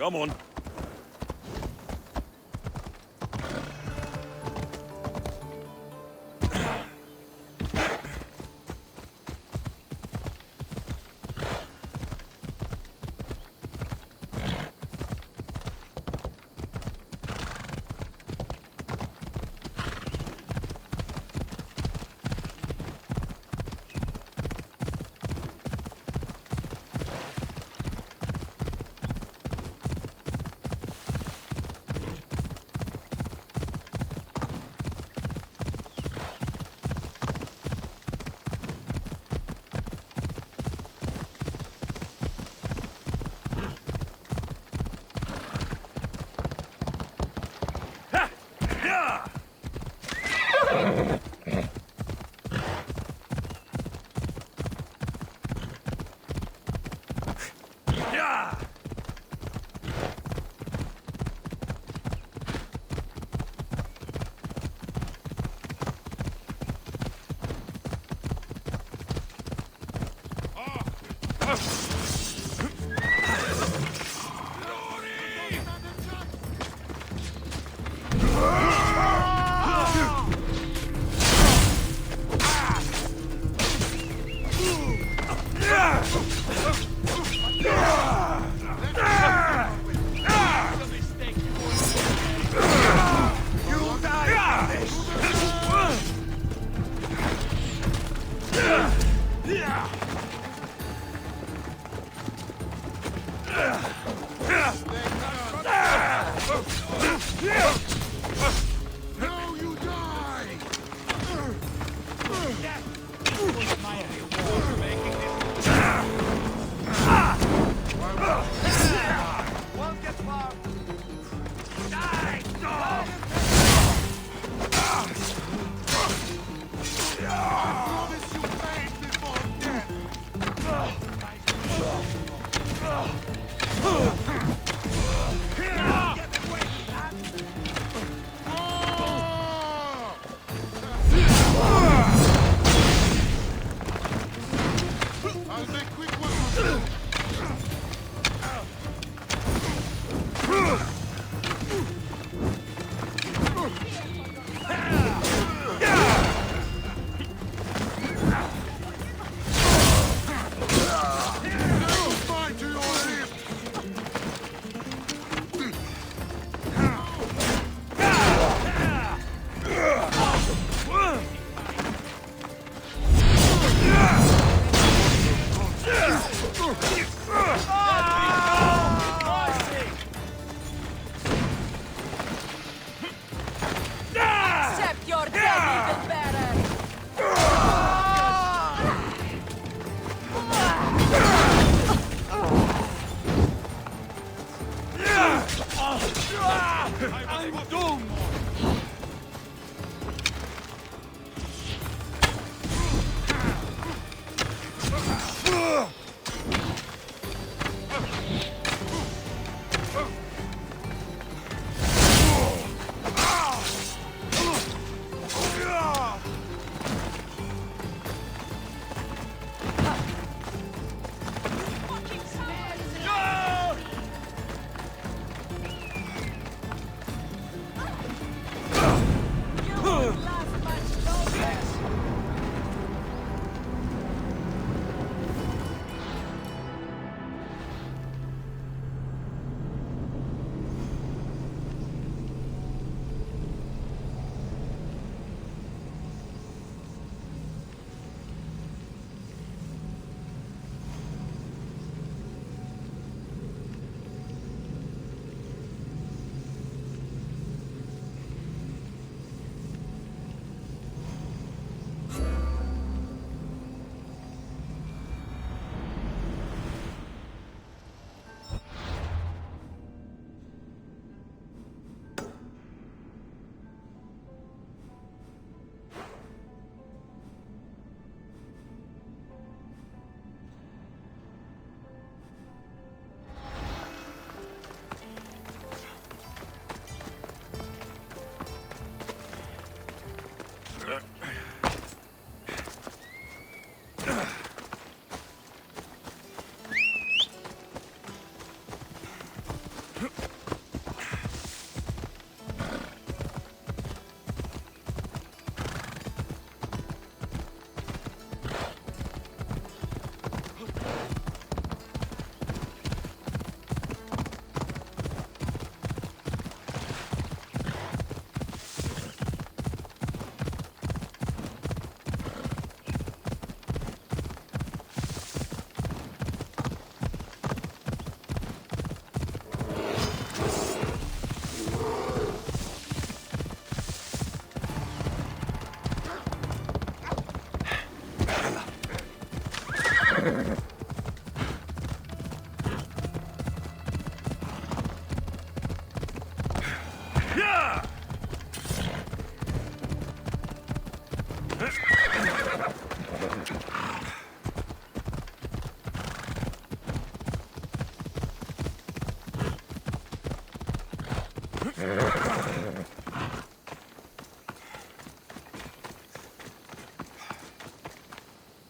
Come on.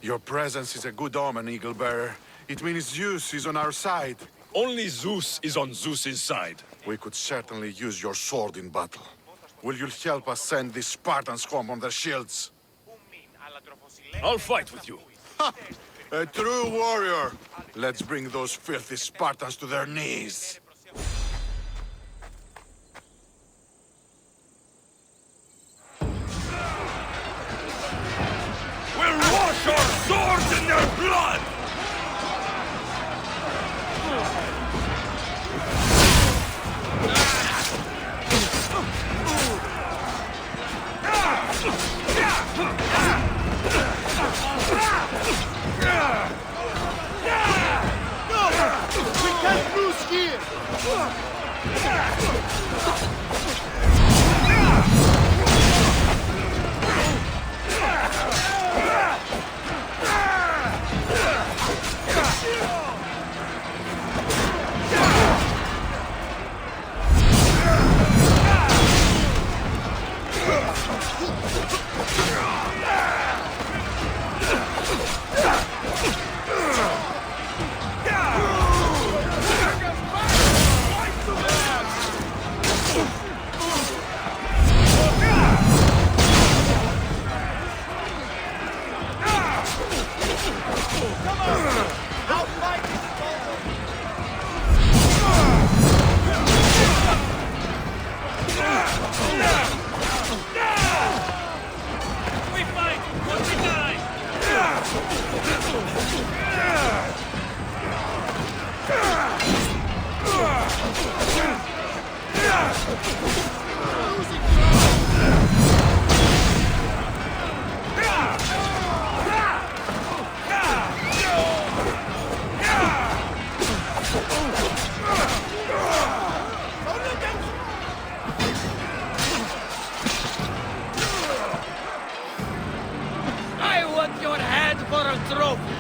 Your presence is a good omen, Eagle Bearer. It means Zeus is on our side. Only Zeus is on Zeus's side. We could certainly use your sword in battle. Will you help us send these Spartans home on their shields? I'll fight with you. Ha! A true warrior! Let's bring those filthy Spartans to their knees. We'll wash our swords in their blood! We can't lose here! I want your head for a trophy!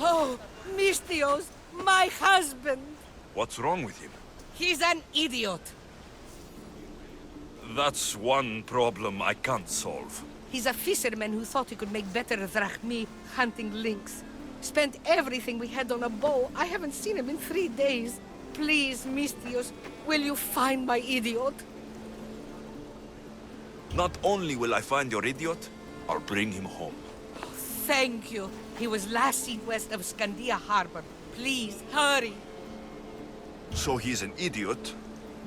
Oh, Mystios, my husband. What's wrong with him? He's an idiot. That's one problem I can't solve. He's a fisherman who thought he could make better drachmi hunting lynx. Spent everything we had on a bow. I haven't seen him in 3 days. Please, Mystios, will you find my idiot? Not only will I find your idiot, I'll bring him home. Thank you. He was last seen west of Scandia Harbor. Please, hurry. So he's an idiot,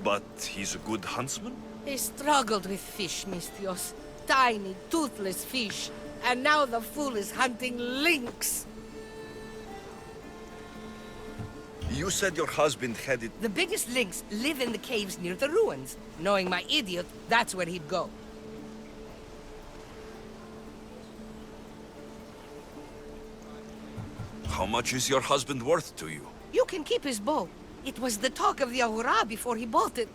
but he's a good huntsman? He struggled with fish, Mystios. Tiny, toothless fish. And now the fool is hunting lynx. You said your husband headed... The biggest lynx live in the caves near the ruins. Knowing my idiot, that's where he'd go. How much is your husband worth to you? You can keep his bow. It was the talk of the Ahura before he bought it.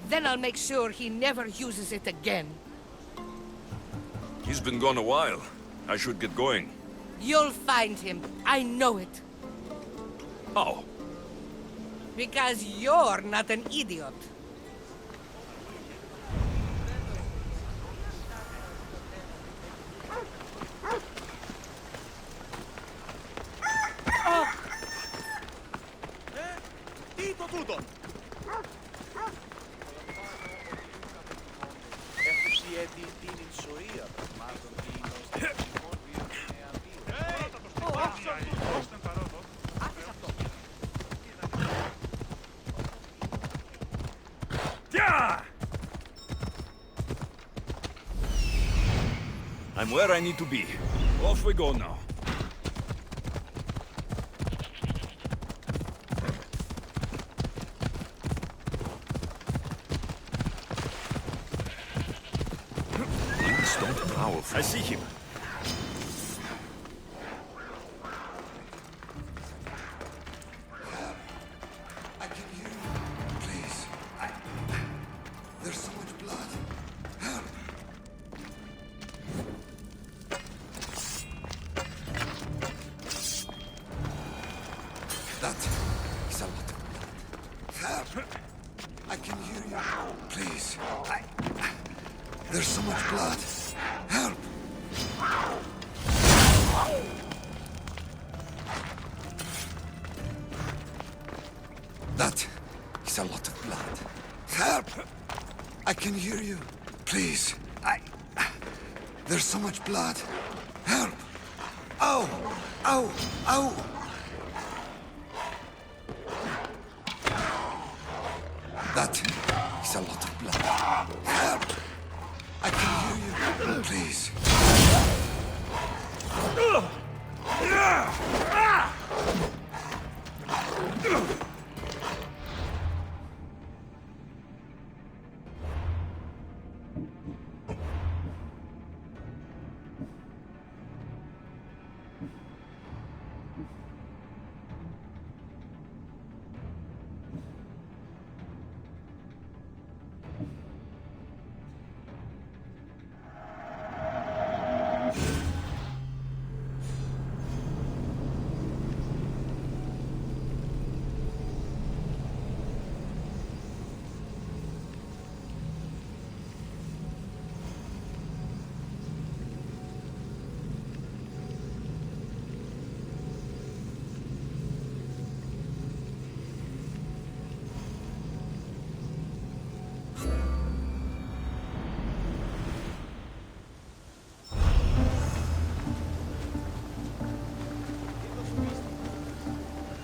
Then I'll make sure he never uses it again. He's been gone a while. I should get going. You'll find him. I know it. How? Because you're not an idiot. Τι το τούτο! Έχεις ήδη την ισορία πραγμάτων κοινών I'm where I need to be. Off we go now. Don't powerful. I see him. I can hear you. Please. There's so much blood. Help. That is a lot of blood. Help. I can hear you. Please. There's so much blood. Help. That is a lot of blood. Help! I can hear you. Please. There's so much blood. Help! Ow! Ow! Ow! That is a lot of blood. Help! I can hear you. Please.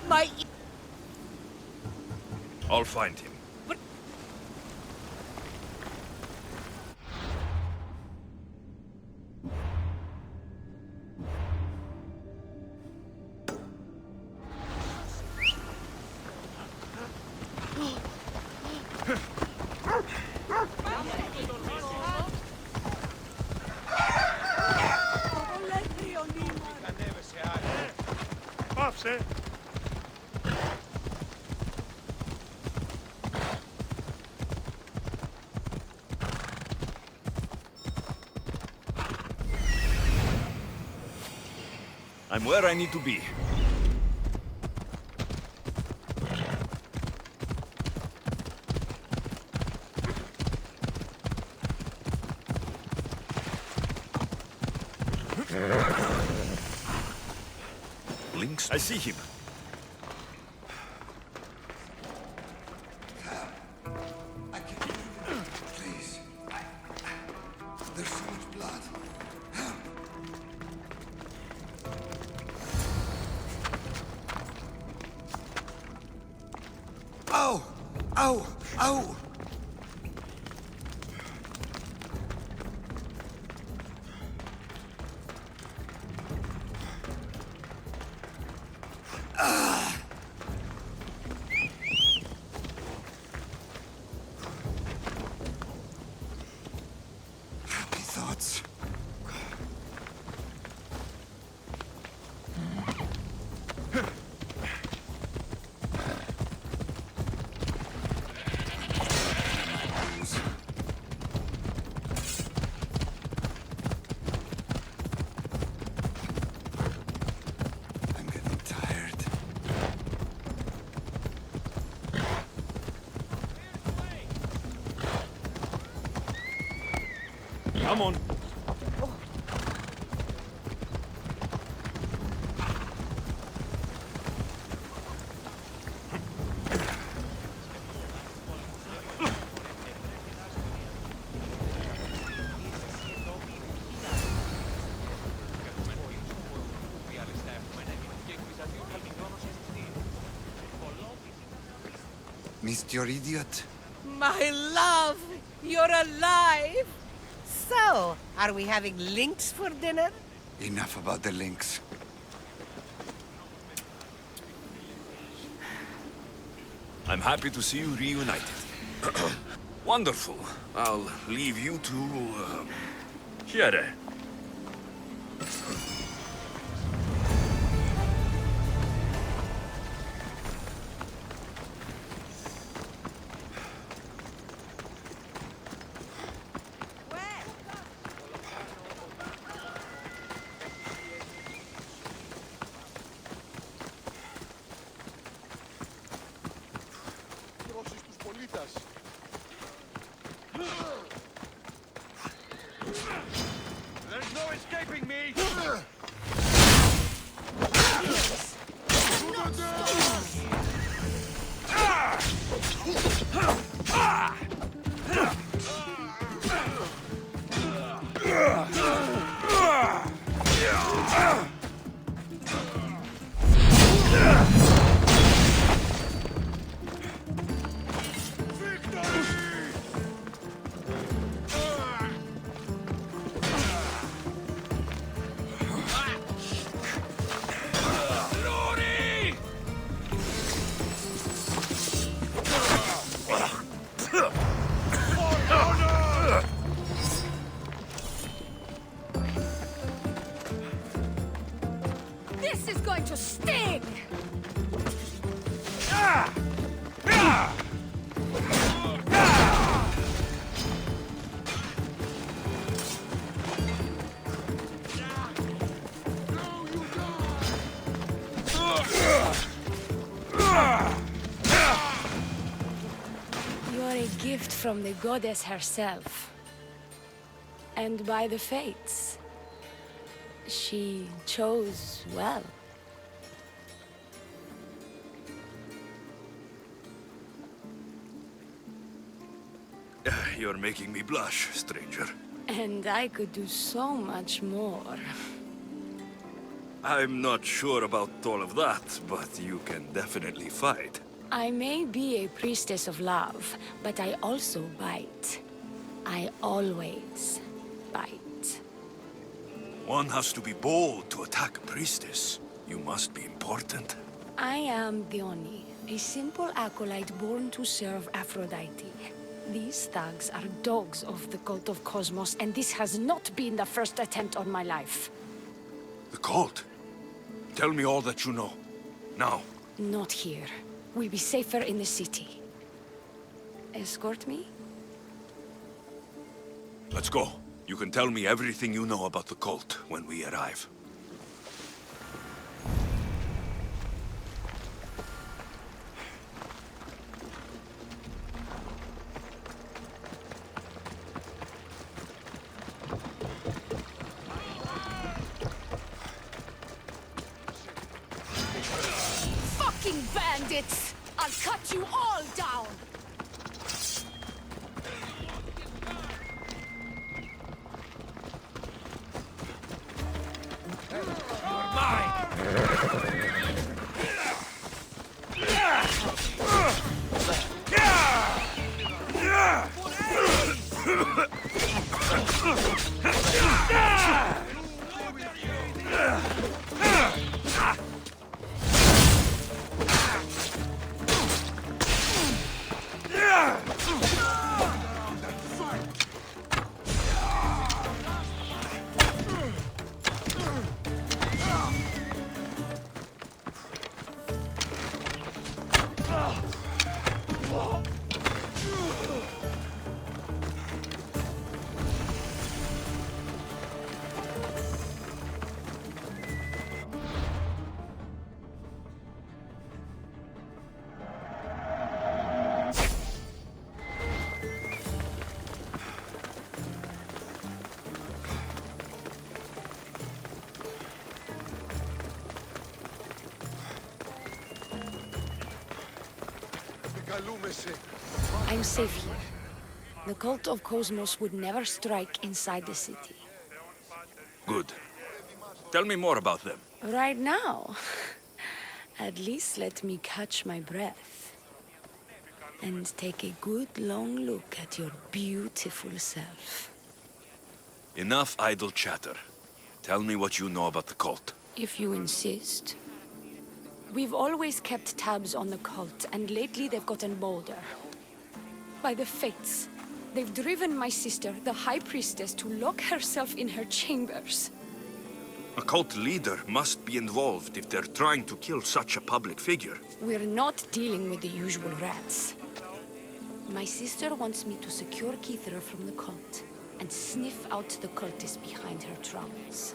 My... I'll find him. Πάψε! I'm where I need to be. Links? I see him. I can hear you. Please. There's so much blood. Help. Ow! Ow! Ow! Happy thoughts. Come on. Missed your idiot? My love, you're alive! So, are we having lynx for dinner? Enough about the links. I'm happy to see you reunited. Wonderful. I'll leave you to... Here. Τρώσεις τους πολίτας. There's no escaping me! This is going to sting! You're a gift from the goddess herself. And by the fates. She chose well. You're making me blush, stranger. And I could do so much more. I'm not sure about all of that, but you can definitely fight. I may be a priestess of love, but I also bite. I always bite. One has to be bold to attack a priestess. You must be important. I am Dione, a simple acolyte born to serve Aphrodite. These thugs are dogs of the cult of Cosmos, and this has not been the first attempt on my life. The cult? Tell me all that you know. Now. Not here. We'll be safer in the city. Escort me? Let's go. You can tell me everything you know about the cult when we arrive. Fucking bandits! I'll cut you all down! I'm safe here. The cult of Cosmos would never strike inside the city. Good. Tell me more about them. Right now? At least let me catch my breath. And take a good long look at your beautiful self. Enough idle chatter. Tell me what you know about the cult. If you insist. We've always kept tabs on the cult, and lately they've gotten bolder. By the fates, they've driven my sister, the High Priestess, to lock herself in her chambers. A cult leader must be involved if they're trying to kill such a public figure. We're not dealing with the usual rats. My sister wants me to secure Kassandra from the cult, and sniff out the cultists behind her troubles.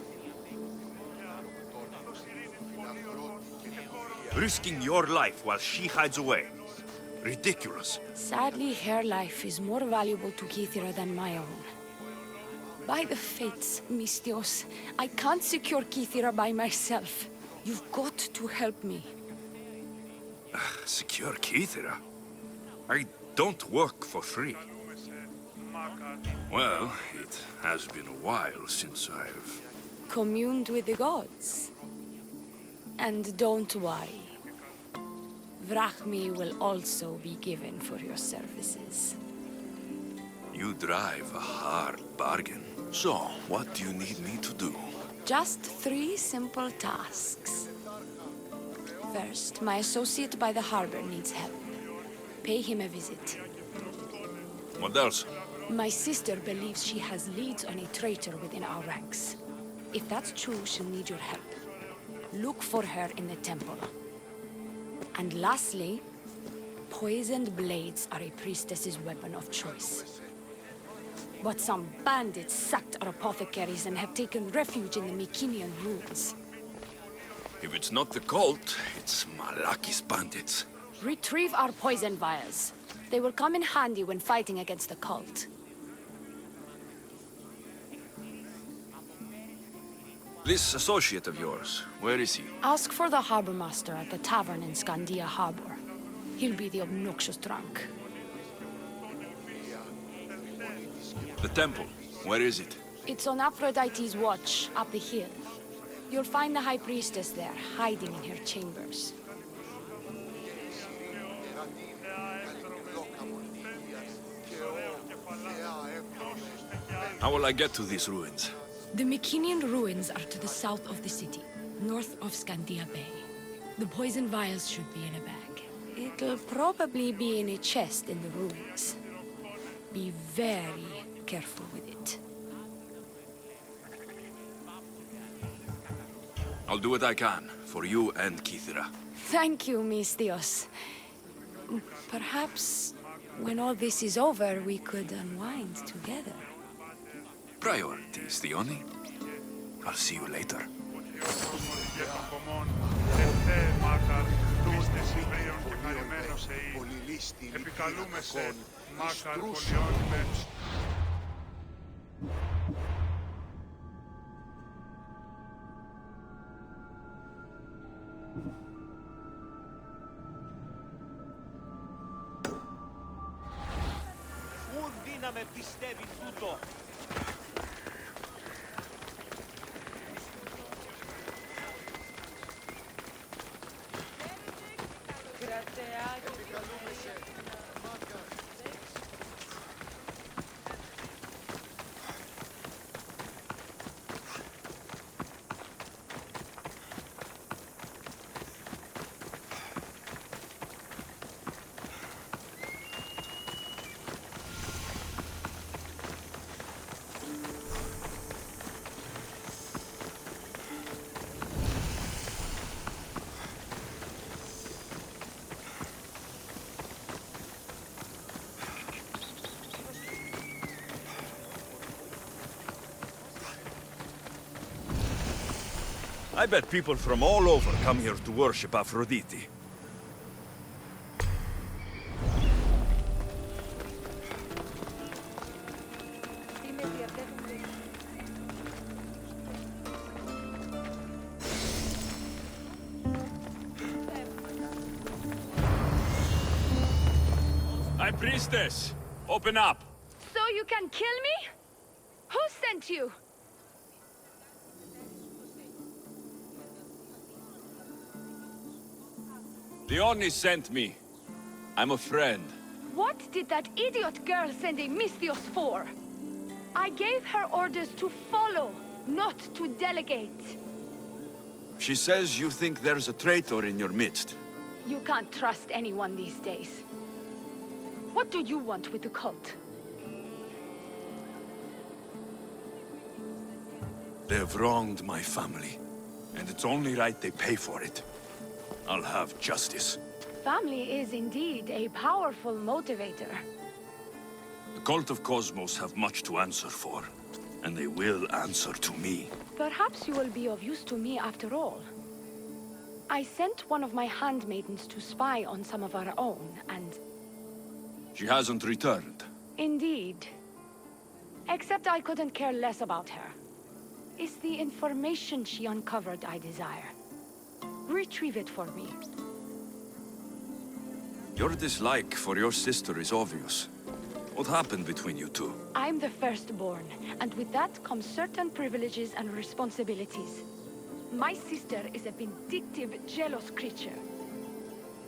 Risking your life while she hides away. Ridiculous. Sadly, her life is more valuable to Kassandra than my own. By the fates, Mystios, I can't secure Kassandra by myself. You've got to help me. Secure Kassandra? I don't work for free. Well, it has been a while since I've... Communed with the gods. And don't worry. Vrachmi will also be given for your services. You drive a hard bargain. So, what do you need me to do? Just 3 simple tasks. First, my associate by the harbor needs help. Pay him a visit. What else? My sister believes she has leads on a traitor within our ranks. If that's true, she'll need your help. Look for her in the temple. And lastly, poisoned blades are a priestess's weapon of choice. But some bandits sacked our apothecaries and have taken refuge in the Mycenian ruins. If it's not the cult, it's Malakis bandits. Retrieve our poison vials. They will come in handy when fighting against the cult. This associate of yours, where is he? Ask for the harbor master at the tavern in Scandia Harbor. He'll be the obnoxious drunk. The temple, where is it? It's on Aphrodite's watch, up the hill. You'll find the High Priestess there, hiding in her chambers. How will I get to these ruins? The Mycenian ruins are to the south of the city, north of Scandia Bay. The poison vials should be in a bag. It'll probably be in a chest in the ruins. Be very careful with it. I'll do what I can, for you and Kassandra. Thank you, Mystios. Perhaps, when all this is over, we could unwind together. Priorities, Theoni. I'll see you later. Ούτε να με πιστεύει τούτο. I bet people from all over come here to worship Aphrodite. High Priestess! Open up! So you can kill me? Who sent you? Leonie sent me. I'm a friend. What did that idiot girl send a Mythios for? I gave her orders to follow, not to delegate. She says you think there's a traitor in your midst. You can't trust anyone these days. What do you want with the cult? They've wronged my family, and it's only right they pay for it. I'll have justice. Family is indeed a powerful motivator. The cult of Cosmos have much to answer for, and they will answer to me. Perhaps you will be of use to me after all. I sent one of my handmaidens to spy on some of our own, and... She hasn't returned. Indeed. Except I couldn't care less about her. It's the information she uncovered I desire. Retrieve it for me. Your dislike for your sister is obvious. What happened between you two? I'm the firstborn, and with that comes certain privileges and responsibilities. My sister is a vindictive, jealous creature.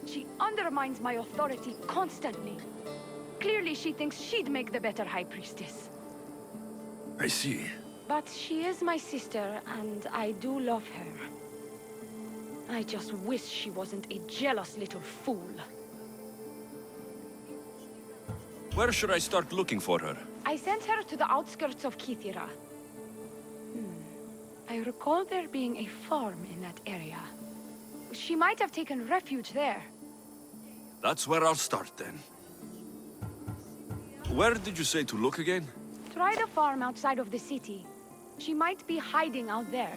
She undermines my authority constantly. Clearly she thinks she'd make the better High Priestess. I see. But she is my sister, and I do love her. I just wish she wasn't a jealous little fool. Where should I start looking for her? I sent her to the outskirts of Kythera. I recall there being a farm in that area. She might have taken refuge there. That's where I'll start then. Where did you say to look again? Try the farm outside of the city. She might be hiding out there.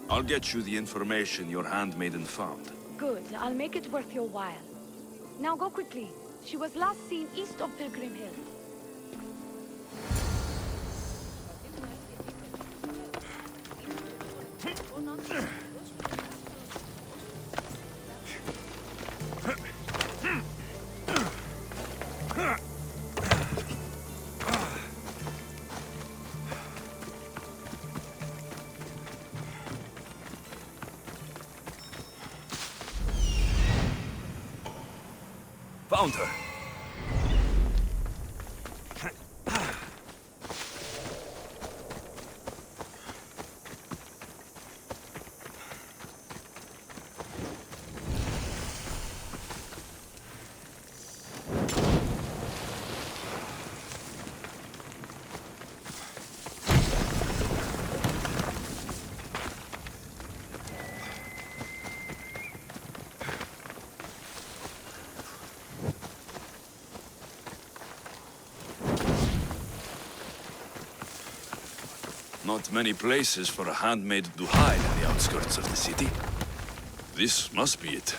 I'll get you the information your handmaiden found. Good. I'll make it worth your while. Now go quickly. She was last seen east of Pilgrim Hill. Found her. Not many places for a handmaid to hide in the outskirts of the city. This must be it.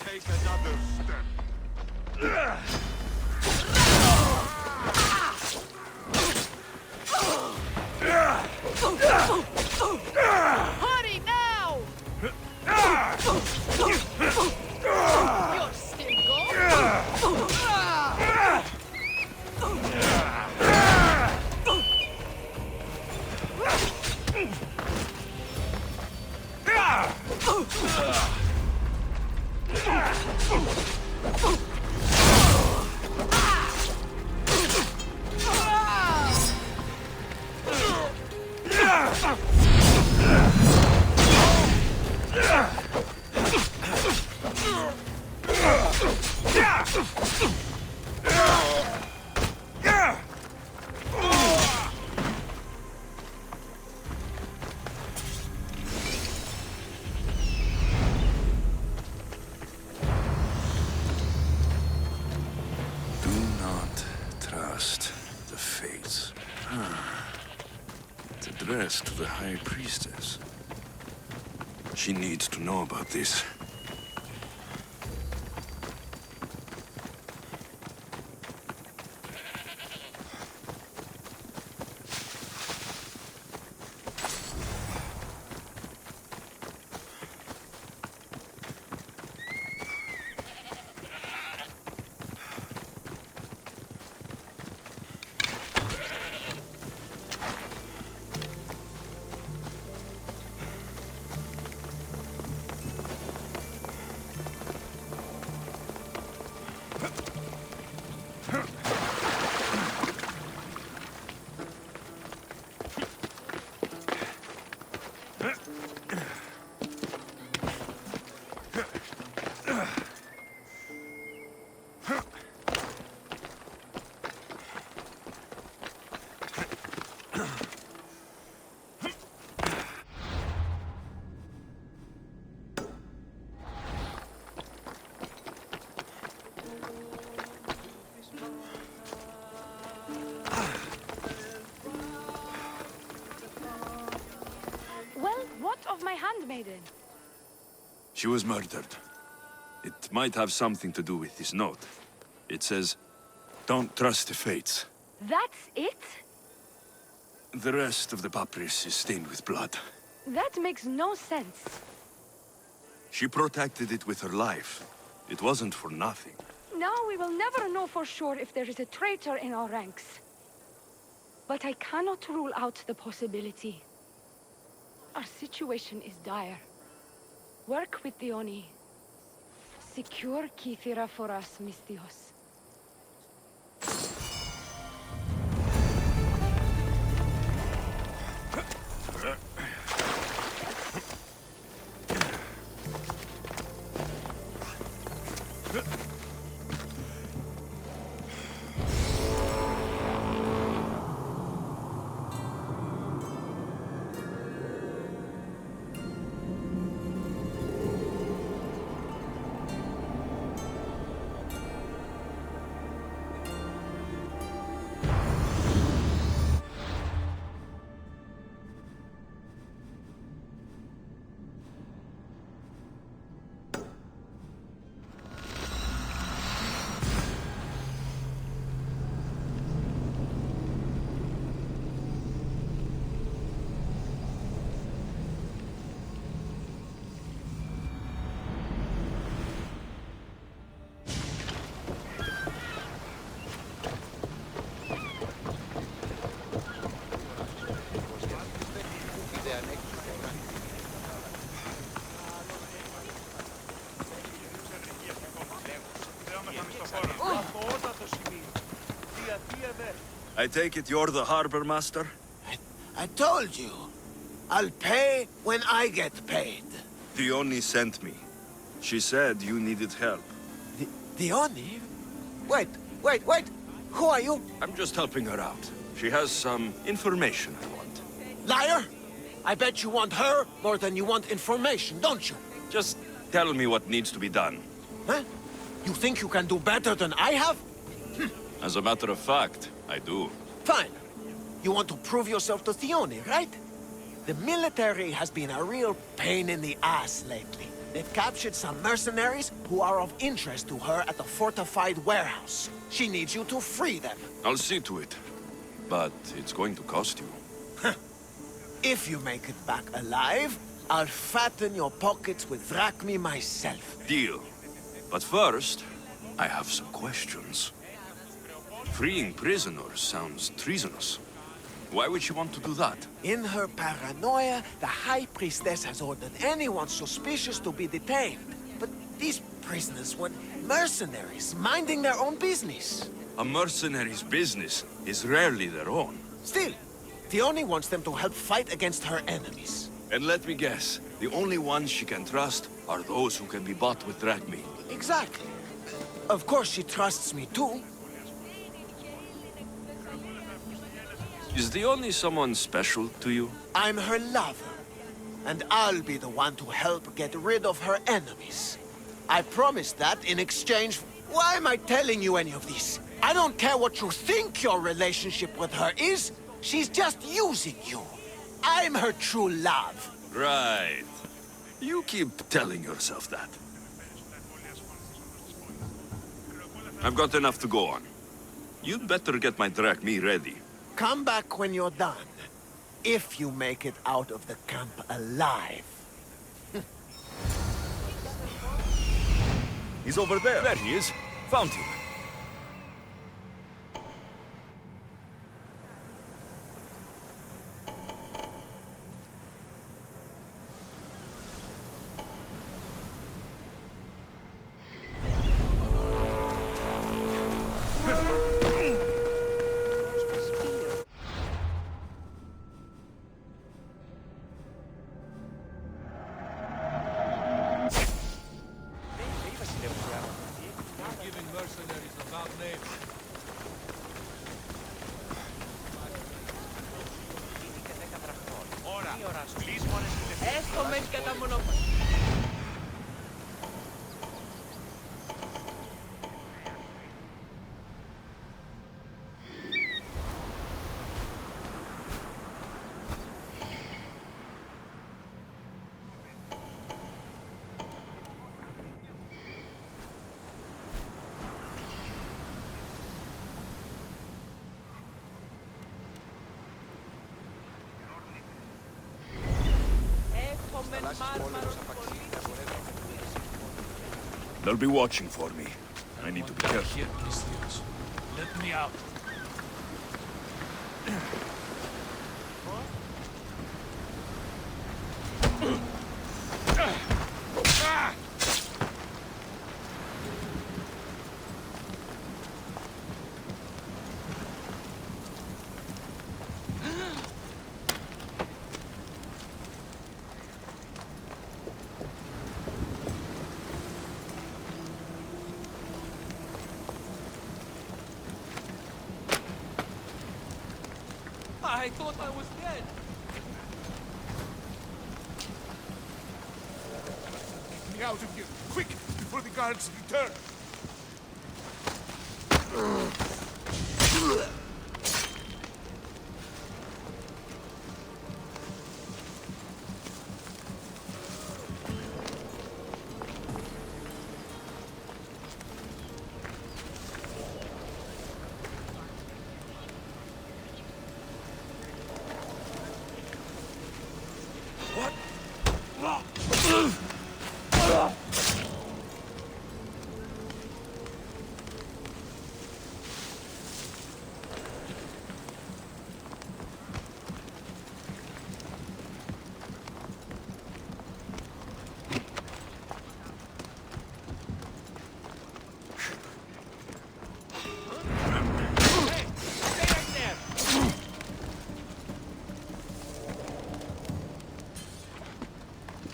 Take another step. Hurry now! You're still going? access to the High Priestess. She needs to know about this. My handmaiden. She was murdered. It might have something to do with this note. It says, "Don't trust the fates." That's it? The rest of the papyrus is stained with blood. That makes no sense. She protected it with her life. It wasn't for nothing. Now we will never know for sure if there is a traitor in our ranks. But I cannot rule out the possibility. Our situation is dire. Work with the Oni. Secure Kythera for us, Misthios. I take it you're the harbor master? I told you. I'll pay when I get paid. The Oni sent me. She said you needed help. The Oni? Wait. Who are you? I'm just helping her out. She has some information I want. Liar! I bet you want her more than you want information, don't you? Just tell me what needs to be done. Huh? You think you can do better than I have? As a matter of fact, I do. Fine. You want to prove yourself to Theoni, right? The military has been a real pain in the ass lately. They've captured some mercenaries who are of interest to her at the fortified warehouse. She needs you to free them. I'll see to it. But it's going to cost you. If you make it back alive, I'll fatten your pockets with drachmi myself. Deal. But first, I have some questions. Freeing prisoners sounds treasonous. Why would she want to do that? In her paranoia, the High Priestess has ordered anyone suspicious to be detained. But these prisoners were mercenaries, minding their own business. A mercenary's business is rarely their own. Still, Theoni wants them to help fight against her enemies. And let me guess, the only ones she can trust are those who can be bought with drachmi. Exactly. Of course she trusts me too. Is the only someone special to you? I'm her lover, and I'll be the one to help get rid of her enemies. I promised that in exchange. Why am I telling you any of this? I don't care what you think your relationship with her is. She's just using you. I'm her true love. Right. You keep telling yourself that. I've got enough to go on. You'd better get my drachmae ready. Come back when you're done. If you make it out of the camp alive. He's over there. There he is. Found him. Mercenaries without name. Έχουμε και τα μονοπάτια. They'll be watching for me. I need to be careful. Here, Alexios. Let me out. I thought I was dead. Get me out of here, quick, before the guards return.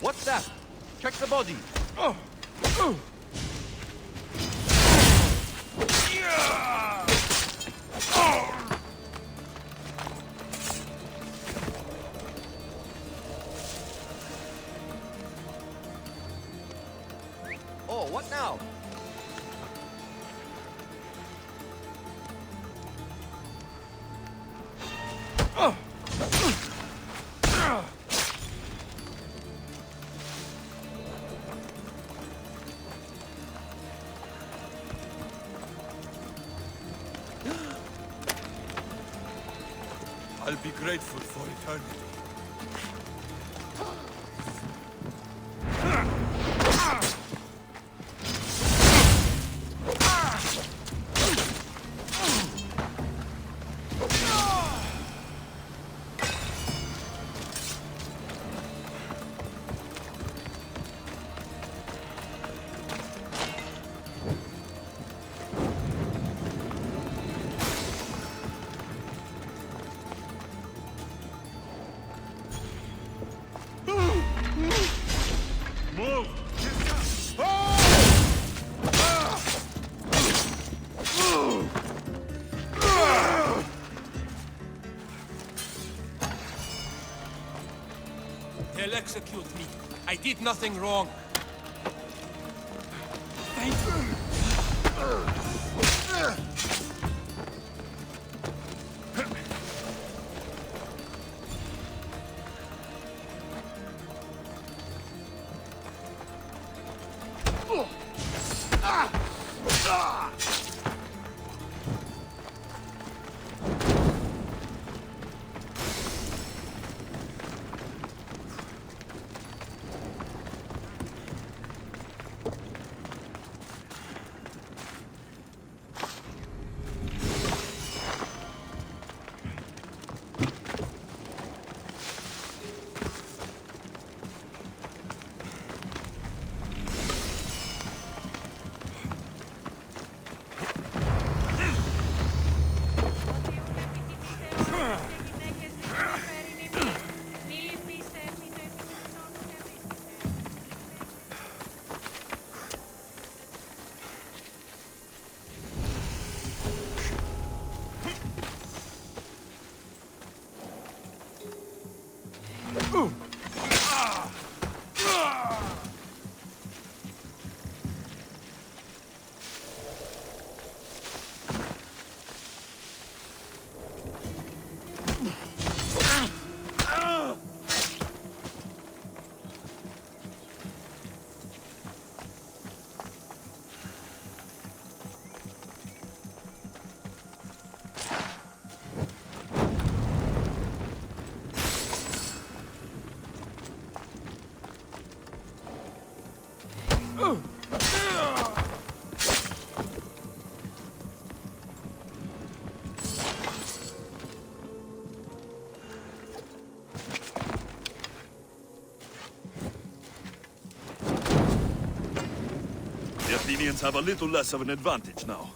What's that? Check the body. Oh, what now? I'll be grateful for eternity. They'll execute me. I did nothing wrong. Thank you. The Athenians have a little less of an advantage now.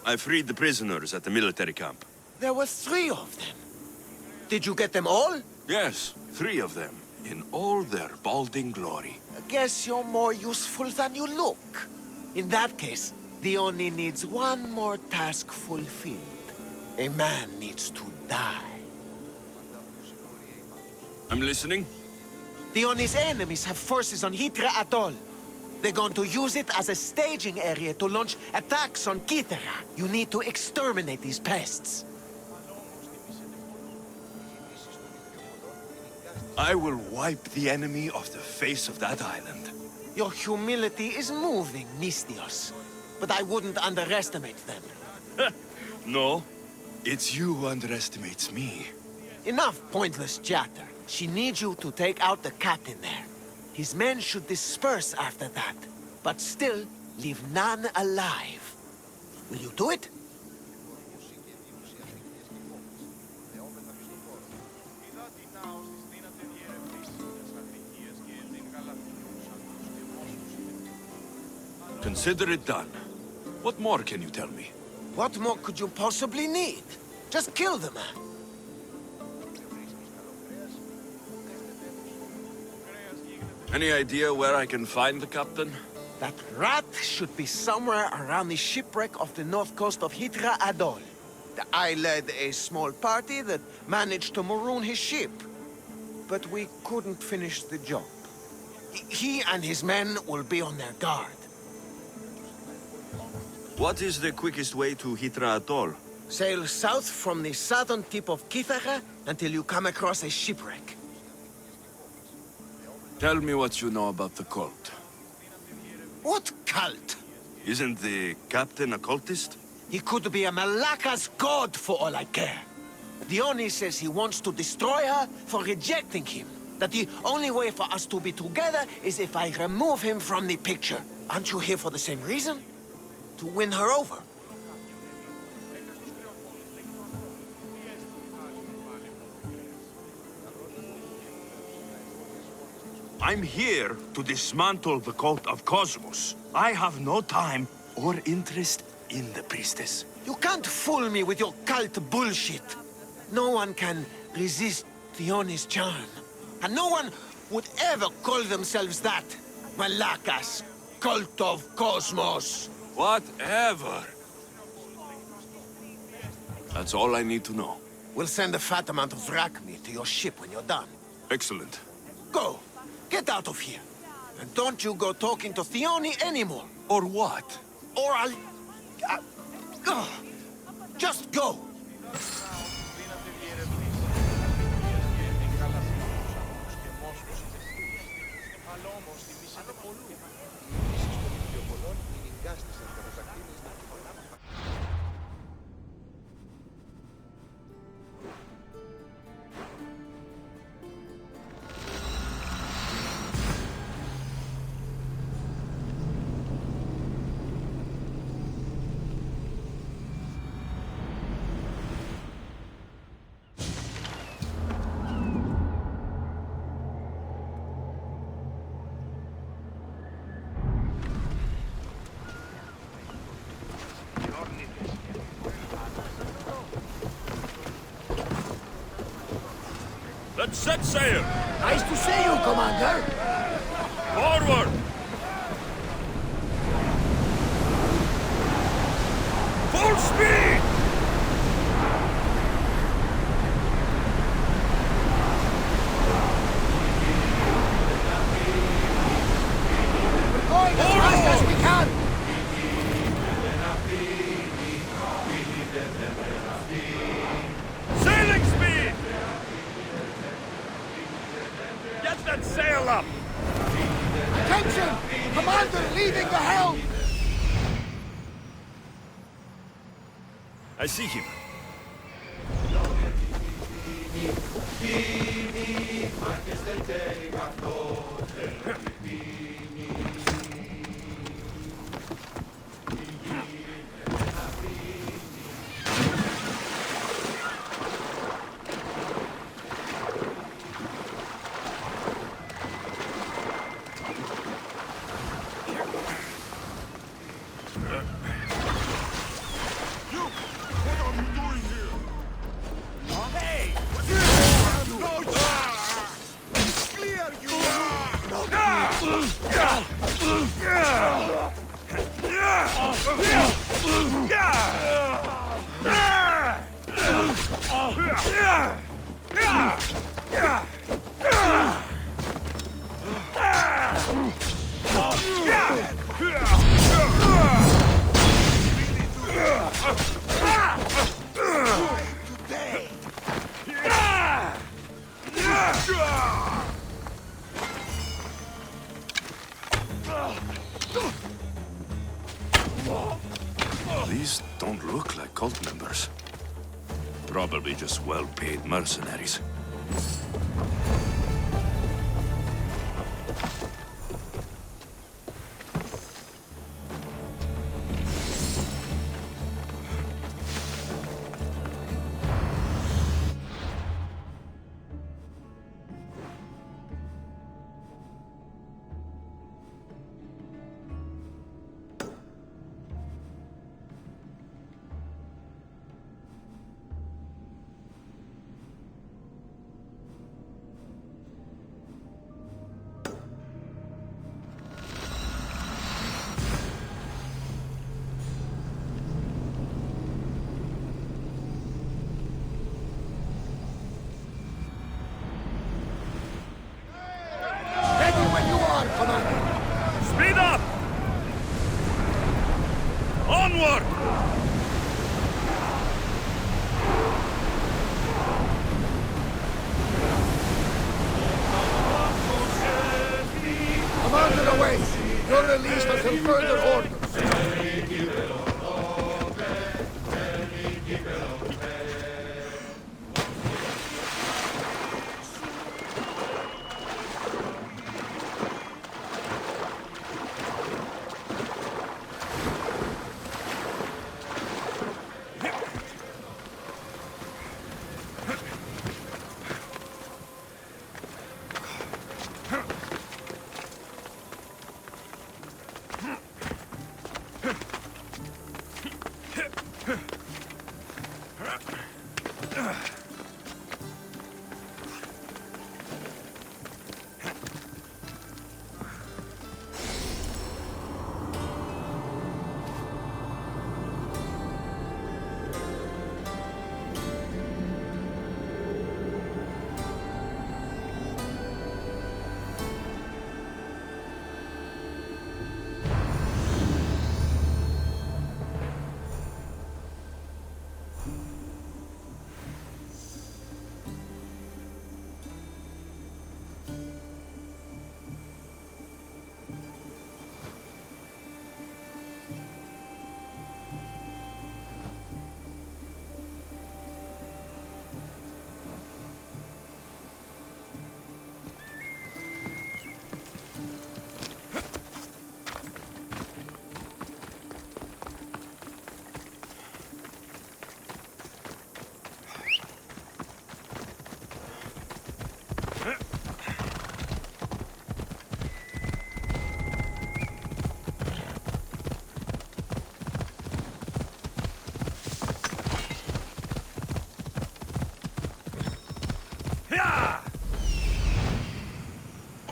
I freed the prisoners at the military camp. There were 3 of them. Did you get them all? Yes, 3 of them, in all their balding glory. I guess you're more useful than you look. In that case, the Oni needs one more task fulfilled. A man needs to die. I'm listening. The Oni's enemies have forces on Hydra Atoll. They're going to use it as a staging area to launch attacks on Kythera. You need to exterminate these pests. I will wipe the enemy off the face of that island. Your humility is moving, Mystios. But I wouldn't underestimate them. No, it's you who underestimates me. Enough pointless chatter. She needs you to take out the captain there. His men should disperse after that, but still leave none alive. Will you do it? Consider it done. What more can you tell me? What more could you possibly need? Just kill the man. Any idea where I can find the captain? That rat should be somewhere around the shipwreck off the north coast of Hydra Atoll. I led a small party that managed to maroon his ship. But we couldn't finish the job. He and his men will be on their guard. What is the quickest way to Hydra Atoll? Sail south from the southern tip of Kythera until you come across a shipwreck. Tell me what you know about the cult. What cult? Isn't the captain a cultist? He could be a Malaka's god for all I care. Dione says he wants to destroy her for rejecting him. That the only way for us to be together is if I remove him from the picture. Aren't you here for the same reason? To win her over. I'm here to dismantle the cult of Cosmos. I have no time or interest in the priestess. You can't fool me with your cult bullshit. No one can resist Dione's charm. And no one would ever call themselves that. Malakas. cult of Cosmos. Whatever. That's all I need to know. We'll send a fat amount of wrack meat to your ship when you're done. Excellent. Go! Get out of here! And don't you go talking to Theone anymore! Or what? Or I'll... just go! Let's set sail! Nice to see you, Commander! Forward! Full speed! Going as fast as we can! Sailing speed! Get that sail up! Attention! Commander leaving the helm! I see him. These don't look like cult members. Probably just well-paid mercenaries. Speed up! Onward! Commander awaits! You're released until further orders!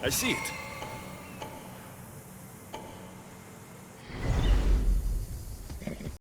I see it.